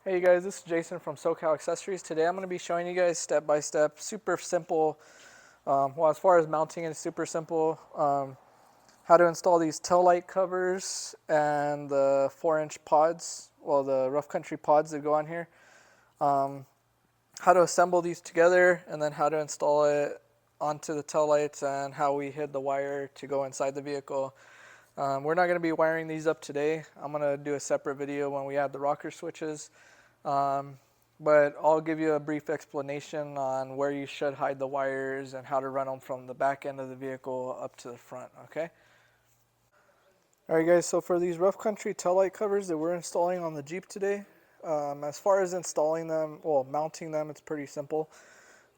Hey you guys, this is Jason from SoCal Accessories. Today I'm going to be showing you guys step by step, super simple, well as far as mounting it's super simple, how to install these tail light covers and the 4-inch pods, well the rough country pods that go on here, how to assemble these together, and then how to install it onto the tail lights and how we hid the wire to go inside the vehicle. We're not going to be wiring these up today. I'm going to do a separate video when we add the rocker switches. But I'll give you a brief explanation on where you should hide the wires and how to run them from the back end of the vehicle up to the front, okay? Alright guys, so for these rough country tail light covers that we're installing on the Jeep today, as far as installing them, well mounting them, it's pretty simple.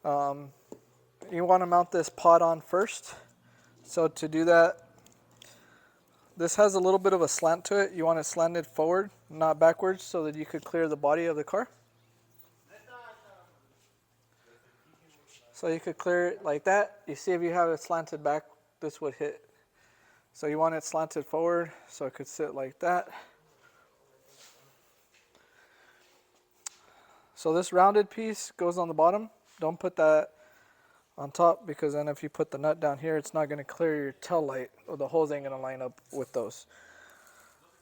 You want to mount this pod on first. So to do that, this has a little bit of a slant to it. You want it slanted forward, not backwards, so that you could clear the body of the car. So you could clear it like that. You see if you have it slanted back, this would hit. So you want it slanted forward so it could sit like that. So this rounded piece goes on the bottom. Don't put that on top, because then if you put the nut down here, it's not going to clear your tail light, or the holes ain't going to line up with those.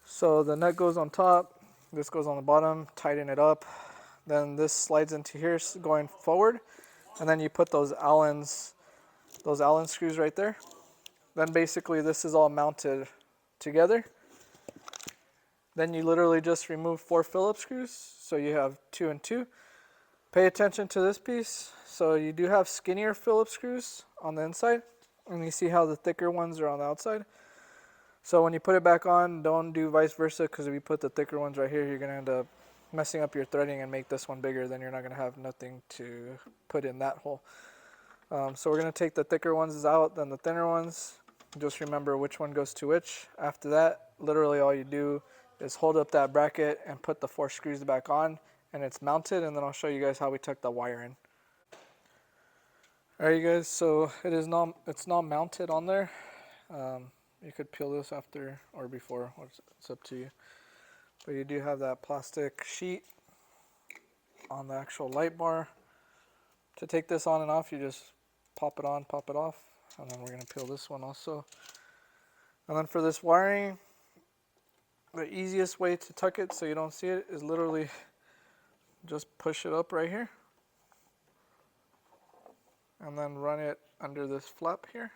So the nut goes on top, this goes on the bottom, tighten it up. Then this slides into here going forward. And then you put those Allen screws right there. Then basically this is all mounted together. Then you literally just remove 4 Phillips screws, so you have 2 and 2. Pay attention to this piece. So you do have skinnier Phillips screws on the inside, and you see how the thicker ones are on the outside. So when you put it back on, don't do vice versa, because if you put the thicker ones right here, you're going to end up messing up your threading and make this one bigger. Then you're not going to have nothing to put in that hole. So we're going to take the thicker ones out, then the thinner ones. Just remember which one goes to which. After that, literally all you do is hold up that bracket and put the 4 screws back on, and it's mounted. And then I'll show you guys how we tuck the wire in. Alright you guys, so it's not mounted on there. You could peel this after or before, it's up to you. But you do have that plastic sheet on the actual light bar. To take this on and off, you just pop it on, pop it off, and then we're going to peel this one also. And then for this wiring, the easiest way to tuck it so you don't see it is literally just push it up right here and then run it under this flap here.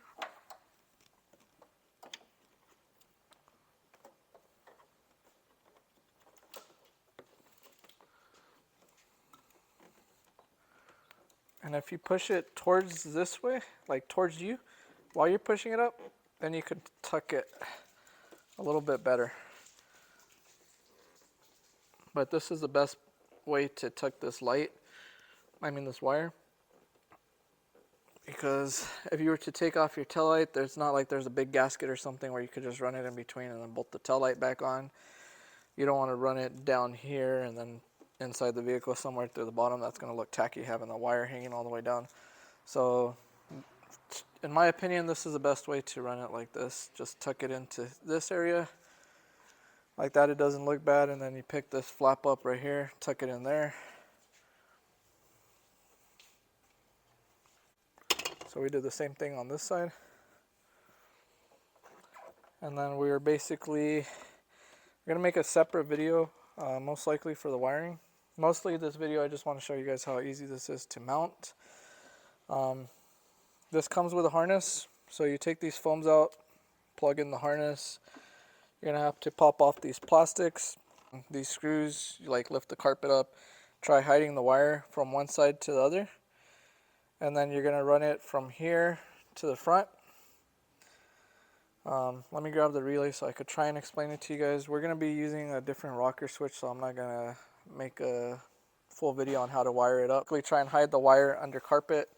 And if you push it towards this way, like towards you, while you're pushing it up, then you could tuck it a little bit better. But this is the best way to tuck this this wire. Because if you were to take off your tail light, there's not like there's a big gasket or something where you could just run it in between and then bolt the tail light back on. You don't want to run it down here and then inside the vehicle somewhere through the bottom. That's going to look tacky, having the wire hanging all the way down. So in my opinion, this is the best way to run it like this. Just tuck it into this area like that. It doesn't look bad. And then you pick this flap up right here, tuck it in there. So we did the same thing on this side. And then we're basically going to make a separate video, most likely for the wiring. Mostly this video, I just want to show you guys how easy this is to mount. This comes with a harness. So you take these foams out, plug in the harness. You're going to have to pop off these plastics. These screws, you like lift the carpet up. Try hiding the wire from one side to the other. And then you're going to run it from here to the front. Let me grab the relay so I could try and explain it to you guys. We're going to be using a different rocker switch, so I'm not going to make a full video on how to wire it up. We try and hide the wire under carpet.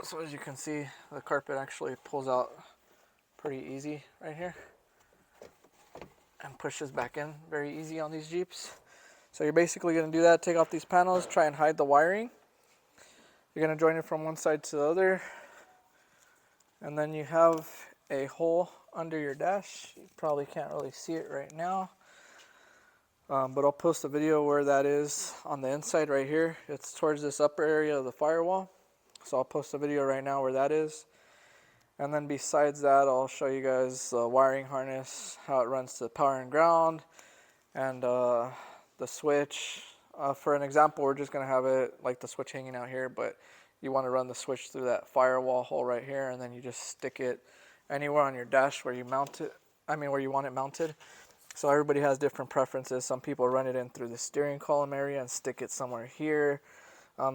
So as you can see, the carpet actually pulls out pretty easy right here and pushes back in very easy on these Jeeps. So you're basically going to do that, take off these panels, try and hide the wiring. You're going to join it from one side to the other, and then you have a hole under your dash. You probably can't really see it right now. But I'll post a video where that is on the inside right here. It's towards this upper area of the firewall. So I'll post a video right now where that is. And then besides that, I'll show you guys the wiring harness, how it runs to power and ground, and the switch. For an example, we're just going to have it like the switch hanging out here, but you want to run the switch through that firewall hole right here, and then you just stick it anywhere on your dash where you mount it, where you want it mounted. So everybody has different preferences. Some people run it in through the steering column area and stick it somewhere here.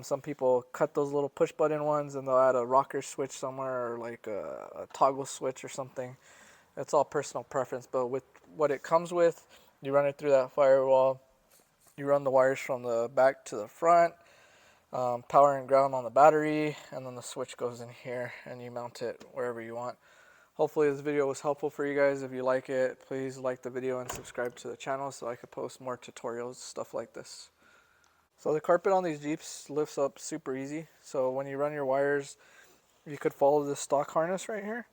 Some people cut those little push button ones and they'll add a rocker switch somewhere, or like a toggle switch or something. It's all personal preference, but with what it comes with, you run it through that firewall. You run the wires from the back to the front, power and ground on the battery, and then the switch goes in here and you mount it wherever you want. Hopefully this video was helpful for you guys. If you like it, please like the video and subscribe to the channel so I can post more tutorials, stuff like this. So the carpet on these Jeeps lifts up super easy. So when you run your wires, you could follow this stock harness right here.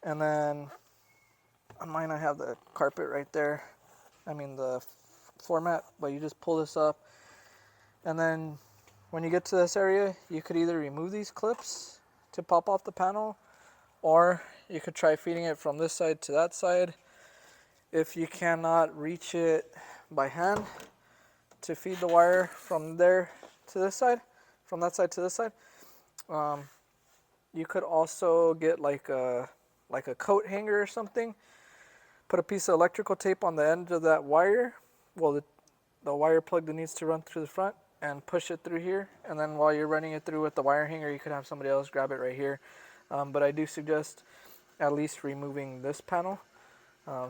And then on mine I have the carpet right there. The floor mat, but you just pull this up. And then when you get to this area, you could either remove these clips to pop off the panel, or you could try feeding it from this side to that side. If you cannot reach it by hand to feed the wire from there to this side, from that side to this side, you could also get like a coat hanger or something. Put a piece of electrical tape on the end of that wire, well, the wire plug that needs to run through the front, and push it through here. And then while you're running it through with the wire hanger, you could have somebody else grab it right here. But I do suggest at least removing this panel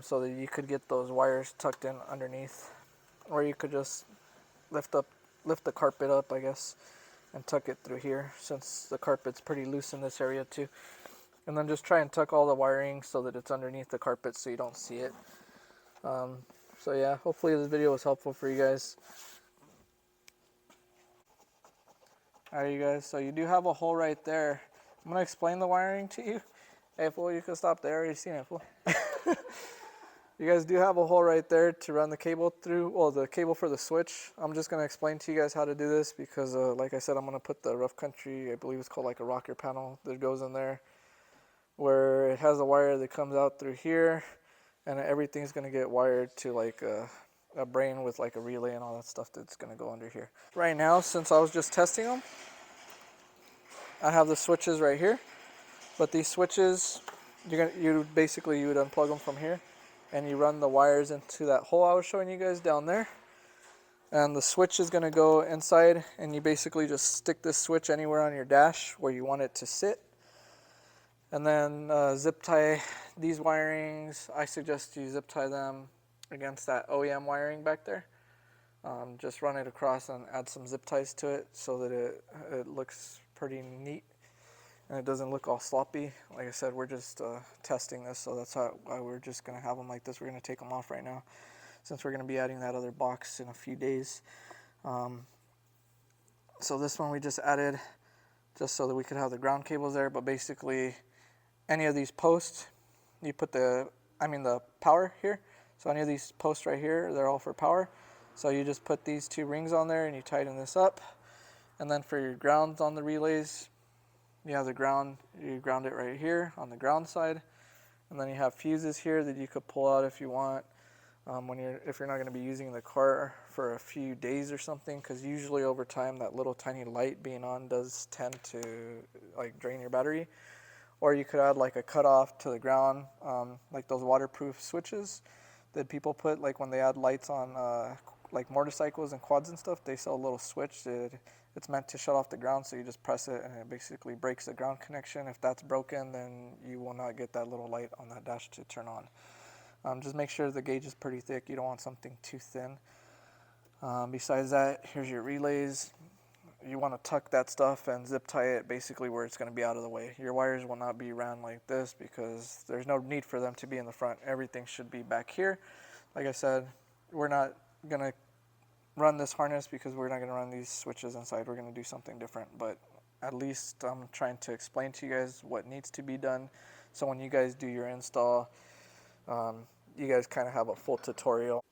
so that you could get those wires tucked in underneath. Or you could just lift the carpet up, I guess, and tuck it through here, since the carpet's pretty loose in this area too. And then just try and tuck all the wiring so that it's underneath the carpet so you don't see it. So yeah, hopefully this video was helpful for you guys. Alright you guys, so you do have a hole right there. I'm going to explain the wiring to you. Hey fool, you can stop there, I already seen it, fool. You guys do have a hole right there to run the cable through, well, the cable for the switch. I'm just going to explain to you guys how to do this because like I said, I'm going to put the rough country, I believe it's called like a rocker panel that goes in there, where it has a wire that comes out through here, and everything's going to get wired to like a brain with like a relay and all that stuff that's going to go under here. Right now, since I was just testing them, I have the switches right here, but these switches, you would unplug them from here, and you run the wires into that hole I was showing you guys down there, and the switch is going to go inside, and you basically just stick this switch anywhere on your dash where you want it to sit. And then zip tie these wirings. I suggest you zip tie them against that OEM wiring back there. Just run it across and add some zip ties to it so that it looks pretty neat and it doesn't look all sloppy. Like I said, we're just testing this, so that's why we're just going to have them like this. We're going to take them off right now since we're going to be adding that other box in a few days. So this one we just added just so that we could have the ground cables there, but basically any of these posts, you put the power here. So any of these posts right here, they're all for power. So you just put these two rings on there and you tighten this up. And then for your grounds on the relays, you have the ground, you ground it right here on the ground side. And then you have fuses here that you could pull out if you want, if you're not going to be using the car for a few days or something, because usually over time that little tiny light being on does tend to like drain your battery. Or you could add like a cutoff to the ground, like those waterproof switches that people put, like when they add lights on like motorcycles and quads and stuff, they sell a little switch that it's meant to shut off the ground, so you just press it and it basically breaks the ground connection. If that's broken, then you will not get that little light on that dash to turn on. Just make sure the gauge is pretty thick. You don't want something too thin. Besides that, here's your relays. You want to tuck that stuff and zip tie it basically where it's going to be out of the way. Your wires will not be ran like this because there's no need for them to be in the front. Everything should be back here. Like I said, we're not going to run this harness because we're not going to run these switches inside. We're going to do something different, but at least I'm trying to explain to you guys what needs to be done, so when you guys do your install, you guys kind of have a full tutorial.